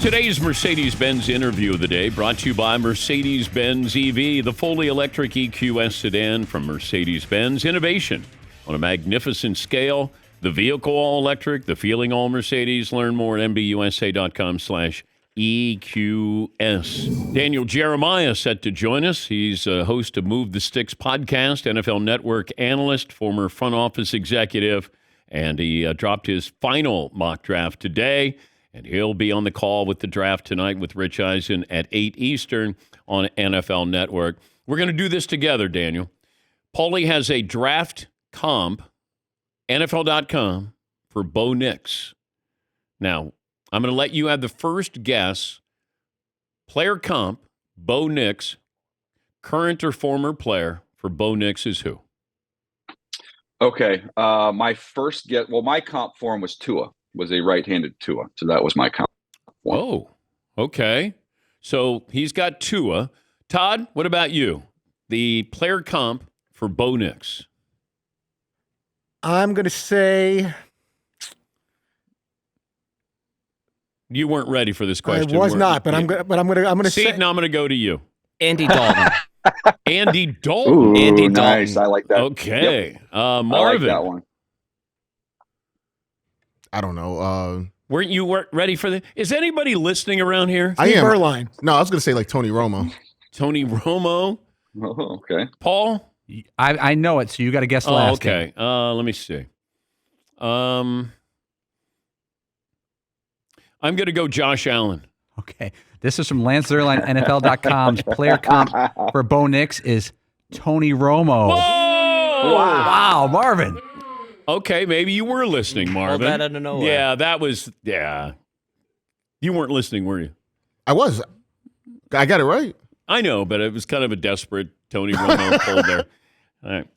Today's Mercedes-Benz interview of the day brought to you by Mercedes-Benz EV, the fully electric EQS sedan from Mercedes-Benz. Innovation on a magnificent scale. The vehicle all electric, the feeling all Mercedes. Learn more at MBUSA.com/EQS. Daniel Jeremiah set to join us. He's a host of Move the Sticks podcast, NFL Network analyst, former front office executive, and he dropped his final mock draft today. And he'll be on the call with the draft tonight with Rich Eisen at 8 Eastern on NFL Network. We're going to do this together, Daniel. Paulie has a draft comp, NFL.com, for Bo Nix. Now, I'm going to let you have the first guess. Player comp, Bo Nix, current or former player for Bo Nix is who? Okay. My first guess, my comp for him was Tua. Was a right-handed Tua, so that was my comp. Oh, okay. So he's got Tua. Todd, what about you? The player comp for Bo Nix. I'm going to say you weren't ready for this question. I was not, but I'm going to say. Seton, I'm going to go to you. Andy Dalton. Andy Dalton. Ooh, Andy Dalton. Nice. I like that. Okay. Yep. Marvin. I like that one. I don't know. Weren't you ready for this? Is anybody listening around here? I am. Berline. No, I was going to say like Tony Romo. Tony Romo. Oh, okay. Paul? I know it, so you got to guess last. Okay. Let me see. I'm going to go Josh Allen. Okay. This is from Lance Zierlein, NFL.com's player comp for Bo Nix is Tony Romo. Whoa! Wow, Marvin. Okay, maybe you were listening, Marvin. Pulled that out of nowhere. Yeah, that was, You weren't listening, were you? I was. I got it right. I know, but it was kind of a desperate Tony Romo pull there. All right.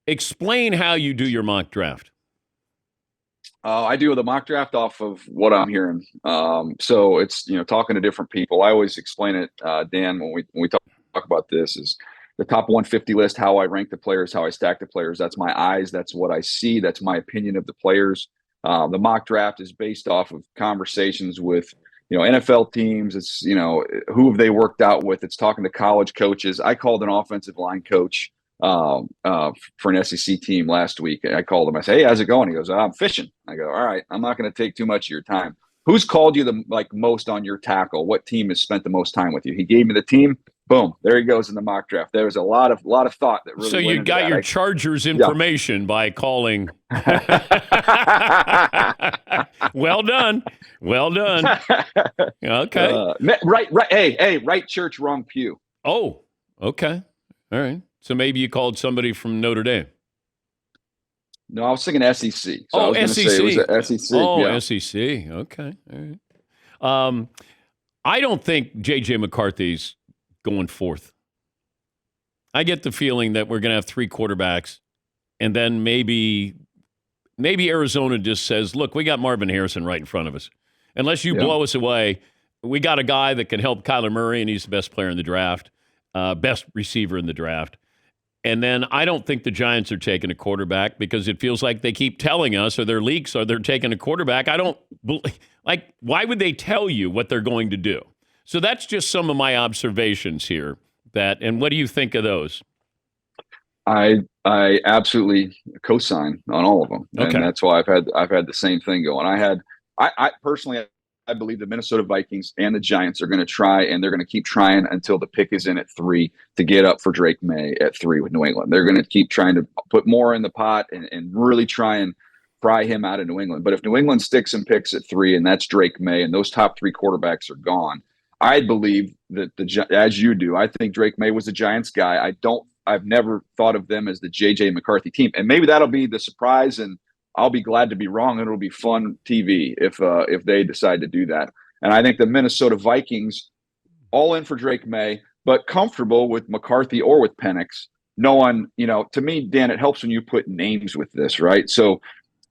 Explain how you do your mock draft. I do the mock draft off of what I'm hearing. So it's, talking to different people. I always explain it, Dan, when we talk about this is the top 150 list, how I rank the players, how I stack the players. That's my eyes. That's what I see. That's my opinion of the players. The mock draft is based off of conversations with, NFL teams. It's, who have they worked out with? It's talking to college coaches. I called an offensive line coach for an SEC team last week. I called him. I said, "Hey, how's it going?" He goes, "I'm fishing." I go, "All right, I'm not going to take too much of your time. Who's called you the most on your tackle? What team has spent the most time with you?" He gave me the team. Boom, there he goes in the mock draft. There was a lot of thought that really. So went you into got that. your Chargers information by calling. Well done. Okay. Right. Hey, right church, wrong pew. Oh, okay. All right. So maybe you called somebody from Notre Dame. No, I was thinking SEC. So I was SEC. Say it was a SEC. Oh, yeah. SEC. Okay. All right. I don't think J.J. McCarthy's going fourth. I get the feeling that we're going to have three quarterbacks, and then maybe Arizona just says, "Look, we got Marvin Harrison right in front of us. Unless you blow us away, we got a guy that can help Kyler Murray, and he's the best player in the draft, best receiver in the draft." And then I don't think the Giants are taking a quarterback because it feels like they keep telling us, or their leaks are they're taking a quarterback. I don't like. Why would they tell you what they're going to do? So that's just some of my observations here. And what do you think of those? I absolutely co-sign on all of them, and that's why I've had the same thing going. I personally, I believe the Minnesota Vikings and the Giants are going to try, and they're going to keep trying until the pick is in at 3 to get up for Drake May at 3 with New England. They're going to keep trying to put more in the pot and really try and pry him out of New England. But if New England sticks and picks at 3, and that's Drake May, and those top 3 quarterbacks are gone, I believe that as you do, I think Drake May was a Giants guy. I've never thought of them as the J.J. McCarthy team, and maybe that'll be the surprise. And I'll be glad to be wrong, and it'll be fun TV if they decide to do that. And I think the Minnesota Vikings, all in for Drake May, but comfortable with McCarthy or with Penix. No one, to me, Dan, it helps when you put names with this, right? So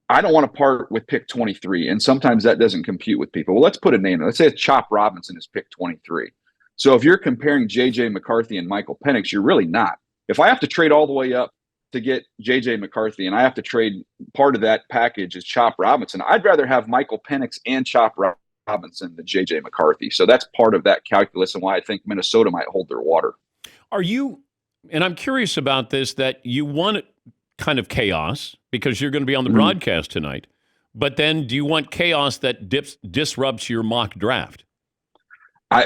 I don't want to part with pick 23, and sometimes that doesn't compute with people. Well, let's put a name. Let's say Chop Robinson is pick 23. So if you're comparing J.J. McCarthy and Michael Penix, you're really not. If I have to trade all the way up to get J.J. McCarthy, and I have to trade part of that package is Chop Robinson, I'd rather have Michael Penix and Chop Robinson than J.J. McCarthy. So that's part of that calculus and why I think Minnesota might hold their water. Are you, and I'm curious about this, that you want kind of chaos because you're going to be on the broadcast tonight, but then do you want chaos that disrupts your mock draft?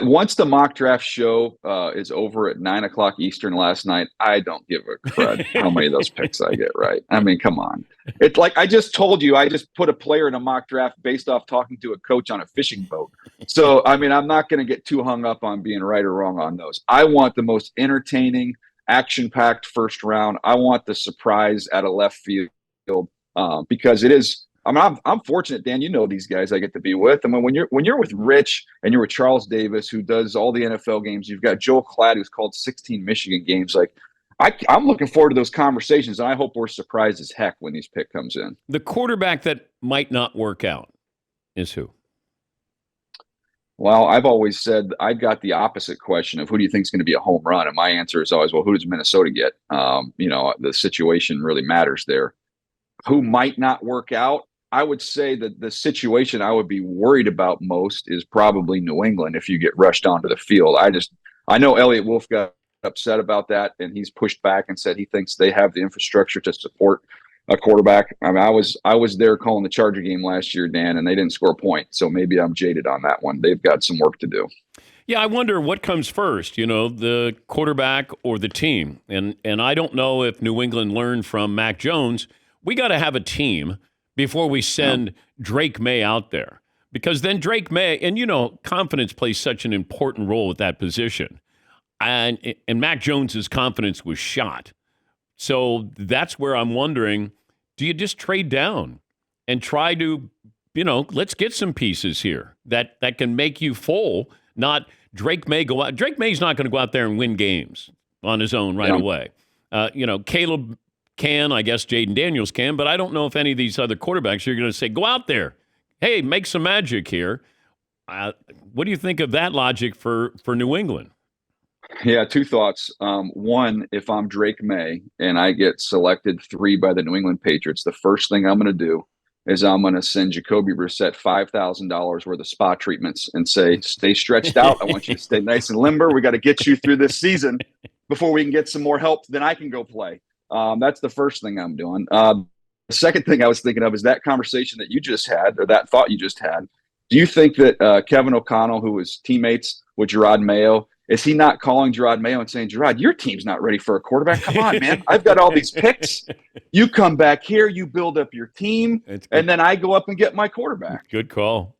Once the mock draft show is over at 9:00 Eastern last night, I don't give a crud how many of those picks I get right. I mean, come on. It's like I just told you, I just put a player in a mock draft based off talking to a coach on a fishing boat. So, I mean, I'm not going to get too hung up on being right or wrong on those. I want the most entertaining, action-packed first round. I want the surprise out of left field because it is. I mean, I'm fortunate, Dan. You know these guys I get to be with. I mean, when you're with Rich and you're with Charles Davis, who does all the NFL games, you've got Joel Klatt, who's called 16 Michigan games. Like, I'm looking forward to those conversations, and I hope we're surprised as heck when these pick comes in. The quarterback that might not work out is who? Well, I've always said I've got the opposite question of who do you think is going to be a home run, and my answer is always, well, who does Minnesota get? The situation really matters there. Who might not work out? I would say that the situation I would be worried about most is probably New England if you get rushed onto the field. I know Elliott Wolf got upset about that, and he's pushed back and said he thinks they have the infrastructure to support a quarterback. I mean, I was there calling the Charger game last year, Dan, and they didn't score a point. So maybe I'm jaded on that one. They've got some work to do. Yeah, I wonder what comes first, the quarterback or the team. And I don't know if New England learned from Mac Jones. We got to have a team before we send Drake May out there. Because then Drake May, and confidence plays such an important role at that position. And Mac Jones's confidence was shot. So that's where I'm wondering, do you just trade down and try to, let's get some pieces here that can make you full, not Drake May go out. Drake May's not going to go out there and win games on his own right away. Caleb can, I guess Jaden Daniels can, but I don't know if any of these other quarterbacks you're going to say, go out there. Hey, make some magic here. What do you think of that logic for New England? Yeah, two thoughts. One, if I'm Drake May and I get selected 3 by the New England Patriots, the first thing I'm going to do is I'm going to send Jacoby Brissett $5,000 worth of spot treatments and say, stay stretched out. I want you to stay nice and limber. We got to get you through this season before we can get some more help. Then I can go play. That's the first thing I'm doing. The second thing I was thinking of is that conversation that you just had, or that thought you just had. Do you think that Kevin O'Connell, who was teammates with Gerard Mayo, is he not calling Gerard Mayo and saying, Gerard, your team's not ready for a quarterback? Come on, man. I've got all these picks. You come back here, you build up your team, and then I go up and get my quarterback. Good call.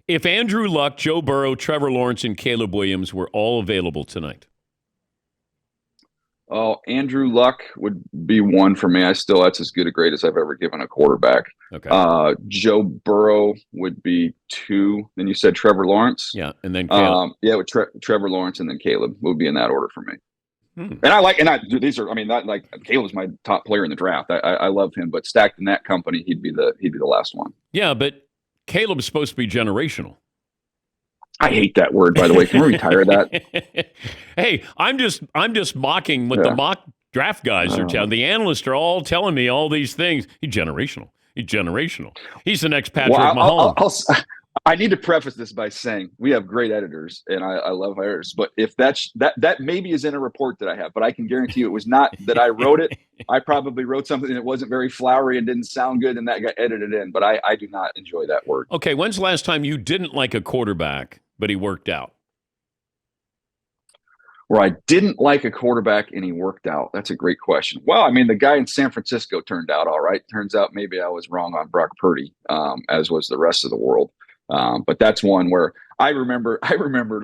If Andrew Luck, Joe Burrow, Trevor Lawrence, and Caleb Williams were all available tonight. Oh, Andrew Luck would be one for me. That's as good a grade as I've ever given a quarterback. Okay. Joe Burrow would be 2. Then you said Trevor Lawrence. Yeah, and then Caleb. With Trevor Lawrence and then Caleb would be in that order for me. And Caleb's my top player in the draft. I love him, but stacked in that company, he'd be the last one. Yeah, but Caleb's supposed to be generational. I hate that word, by the way. Can we retire that? Hey, I'm just mocking what the mock draft guys are telling. The analysts are all telling me all these things. He's generational. He's the next Patrick Mahomes. I need to preface this by saying we have great editors, and I love editors. But if that maybe is in a report that I have, but I can guarantee you it was not that I wrote it. I probably wrote something that wasn't very flowery and didn't sound good, and that got edited in. But I do not enjoy that word. Okay, when's the last time you didn't like a quarterback, but he worked out? Where I didn't like a quarterback and he worked out? That's a great question. Well, I mean, the guy in San Francisco turned out all right. Turns out maybe I was wrong on Brock Purdy, as was the rest of the world. But that's one where I remember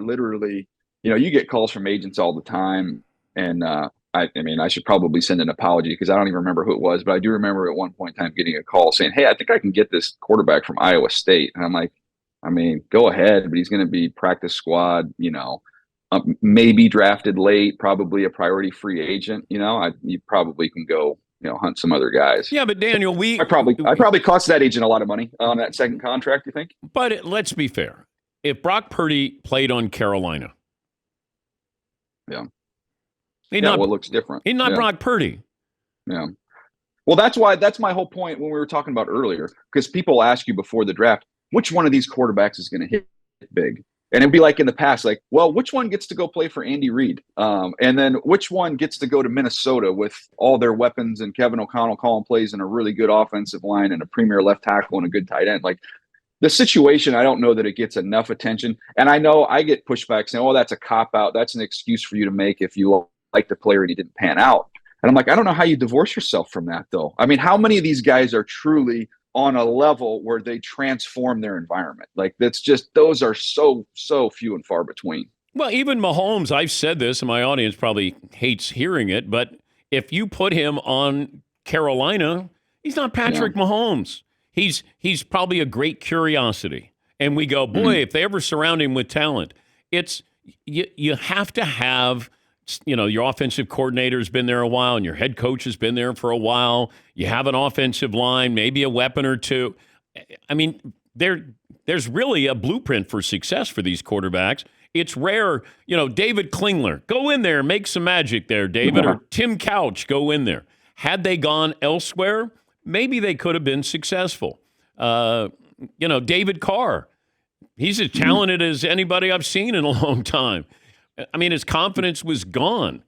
literally, you get calls from agents all the time. And I mean, I should probably send an apology because I don't even remember who it was. But I do remember at one point in time getting a call saying, hey, I think I can get this quarterback from Iowa State. And I'm like, I mean, go ahead, but he's going to be practice squad, maybe drafted late, probably a priority free agent. You probably can go, hunt some other guys. Yeah, but Daniel, I probably cost that agent a lot of money on that second contract. You think? But let's be fair. If Brock Purdy played on Carolina, what looks different? He's not Brock Purdy. Yeah. Well, that's my whole point when we were talking about earlier, because people ask you before the draft, which one of these quarterbacks is going to hit big. And it'd be like in the past, like, well, which one gets to go play for Andy Reid? And then which one gets to go to Minnesota with all their weapons and Kevin O'Connell calling plays and a really good offensive line and a premier left tackle and a good tight end? Like, the situation, I don't know that it gets enough attention. And I know I get pushback saying, oh, that's a cop-out. That's an excuse for you to make if you like the player and he didn't pan out. And I'm like, I don't know how you divorce yourself from that, though. I mean, how many of these guys are truly on a level where they transform their environment? Like, that's just, those are so few and far between. Well, even Mahomes, I've said this, and my audience probably hates hearing it, but if you put him on Carolina, he's not Patrick Mahomes. He's probably a great curiosity. And we go, boy, if they ever surround him with talent, it's you have to have, your offensive coordinator's been there a while and your head coach has been there for a while. You have an offensive line, maybe a weapon or two. I mean, there's really a blueprint for success for these quarterbacks. It's rare, David Klingler, go in there, make some magic there, David, or Tim Couch, go in there. Had they gone elsewhere, maybe they could have been successful. David Carr, he's as talented as anybody I've seen in a long time. I mean, his confidence was gone.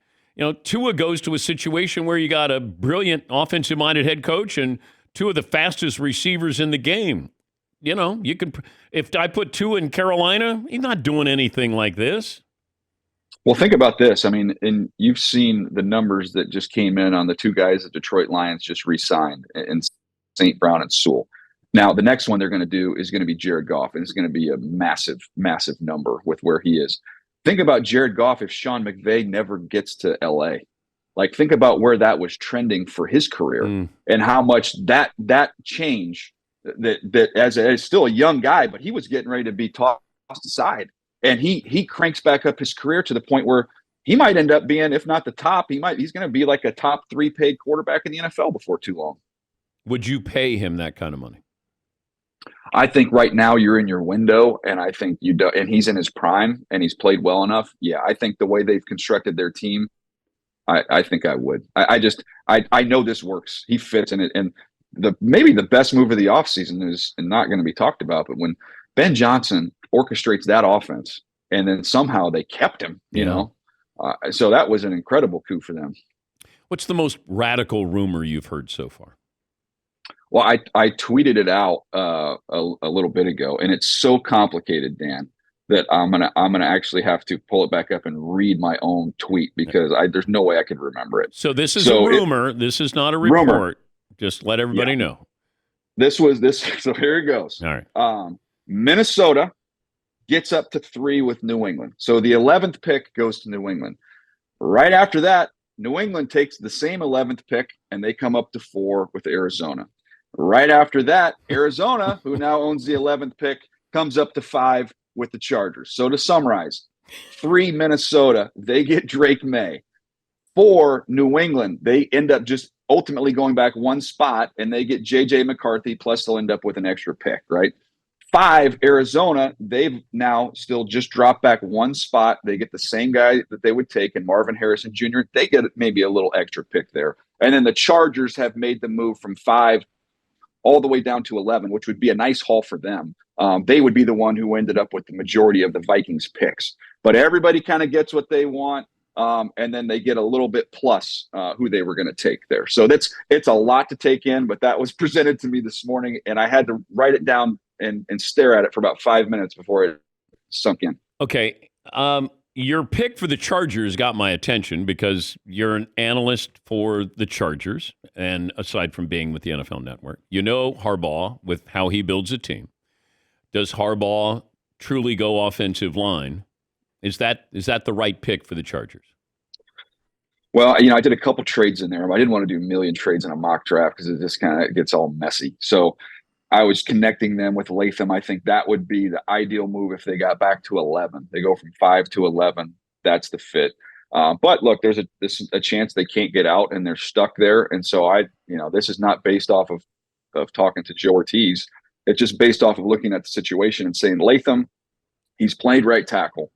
Tua goes to a situation where you got a brilliant offensive-minded head coach and two of the fastest receivers in the game. You can, if I put Tua in Carolina, he's not doing anything like this. Well, think about this. I mean, and you've seen the numbers that just came in on the two guys that Detroit Lions just re-signed in St. Brown and Sewell. Now, the next one they're going to do is going to be Jared Goff, and it's going to be a massive, massive number with where he is. Think about Jared Goff if Sean McVay never gets to L.A. Like, think about where that was trending for his career and how much that change that as still a young guy, but he was getting ready to be tossed aside. And he cranks back up his career to the point where he might end up being, if not the top, he's going to be like a top 3 paid quarterback in the NFL before too long. Would you pay him that kind of money? I think right now you're in your window, and I think you do, and he's in his prime and he's played well enough. Yeah, I think the way they've constructed their team, I think I would. I know this works. He fits in it. And maybe the best move of the offseason is not going to be talked about, but when Ben Johnson orchestrates that offense and then somehow they kept him, so that was an incredible coup for them. What's the most radical rumor you've heard so far? Well, I tweeted it out a little bit ago, and it's so complicated, Dan, that I'm gonna actually have to pull it back up and read my own tweet because there's no way I could remember it. So this is a rumor. This is not a report. Rumor. Just let everybody know. This was this. So here it goes. All right. Minnesota gets up to 3 with New England. So the 11th pick goes to New England. Right after that, New England takes the same 11th pick, and they come up to 4 with Arizona. Right after that, Arizona, who now owns the 11th pick, comes up to 5 with the Chargers. So to summarize, 3 Minnesota, they get Drake May. 4 New England, they end up just ultimately going back 1 spot, and they get J.J. McCarthy, plus they'll end up with an extra pick, right? 5 Arizona, they've now still just dropped back 1 spot. They get the same guy that they would take, and Marvin Harrison Jr., they get maybe a little extra pick there. And then the Chargers have made the move from 5 all the way down to 11, which would be a nice haul for them. They would be the one who ended up with the majority of the Vikings picks. But everybody kind of gets what they want, and then they get a little bit plus who they were going to take there. So it's a lot to take in, but that was presented to me this morning, and I had to write it down and stare at it for about 5 minutes before it sunk in. Okay. Your pick for the Chargers got my attention because you're an analyst for the Chargers, and aside from being with the NFL Network, Harbaugh with how he builds a team. Does Harbaugh truly go offensive line? Is that the right pick for the Chargers? Well, I did a couple trades in there. I didn't want to do a million trades in a mock draft because it just kind of gets all messy. So I was connecting them with Latham. I think that would be the ideal move if they got back to 11. They go from 5 to 11. That's the fit. But look, there's a chance they can't get out and they're stuck there. And so this is not based off of talking to Joe Ortiz. It's just based off of looking at the situation and saying, Latham, he's played right tackle.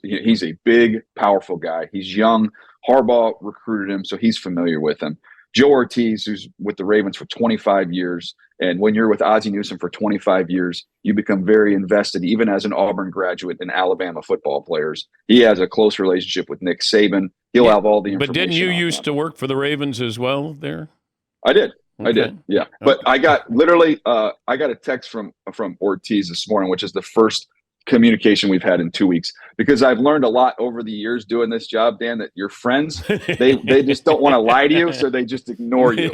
He's a big, powerful guy. He's young. Harbaugh recruited him, so he's familiar with him. Joe Ortiz, who's with the Ravens for 25 years. And when you're with Ozzie Newsome for 25 years, you become very invested, even as an Auburn graduate, in Alabama football players. He has a close relationship with Nick Saban. He'll have all the information. But didn't you on used them. to work for the Ravens as well there? I did. Okay. I did. Yeah. Okay. But I got I got a text from Ortiz this morning, which is the first communication we've had in 2 weeks, because I've learned a lot over the years doing this job, Dan, that your friends, they just don't want to lie to you. So they just ignore you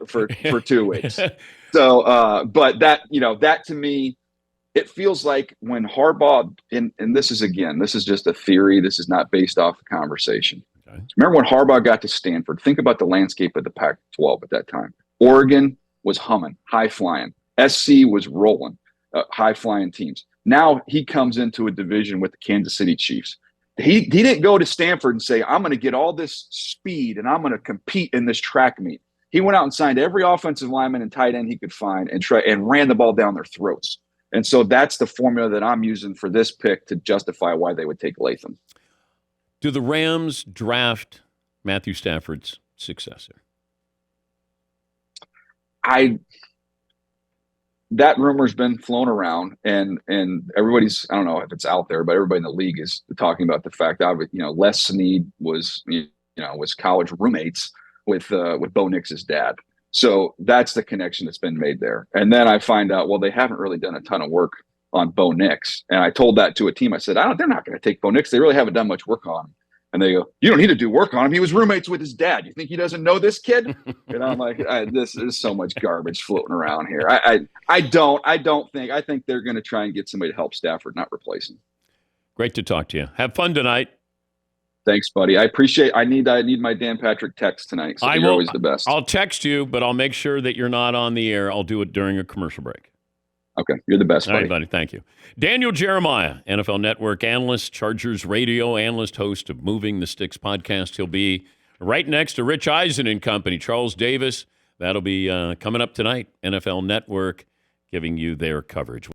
for 2 weeks. So, but that to me, it feels like when Harbaugh, and this is just a theory. This is not based off a conversation. Okay. Remember when Harbaugh got to Stanford? Think about the landscape of the Pac-12 at that time. Oregon was humming, high flying. SC was rolling, high flying teams. Now he comes into a division with the Kansas City Chiefs. He didn't go to Stanford and say, I'm going to get all this speed and I'm going to compete in this track meet. He went out and signed every offensive lineman and tight end he could find and ran the ball down their throats. And so that's the formula that I'm using for this pick to justify why they would take Latham. Do the Rams draft Matthew Stafford's successor? That rumor's been flown around, and everybody's, I don't know if it's out there, but everybody in the league is talking about the fact that Les Snead was college roommates with Bo Nix's dad. So that's the connection that's been made there. And then I find out, well, they haven't really done a ton of work on Bo Nix. And I told that to a team. I said, they're not going to take Bo Nix. They really haven't done much work on him. And they go, you don't need to do work on him. He was roommates with his dad. You think he doesn't know this kid? And I'm like, this is so much garbage floating around here. I think they're going to try and get somebody to help Stafford, not replace him. Great to talk to you. Have fun tonight. Thanks, buddy. I appreciate. I need my Dan Patrick text tonight. So you're always the best. I'll text you, but I'll make sure that you're not on the air. I'll do it during a commercial break. Okay, you're the best, buddy. All right, buddy. Thank you. Daniel Jeremiah, NFL Network analyst, Chargers radio analyst, host of Moving the Sticks podcast. He'll be right next to Rich Eisen and company. Charles Davis, that'll be coming up tonight. NFL Network giving you their coverage.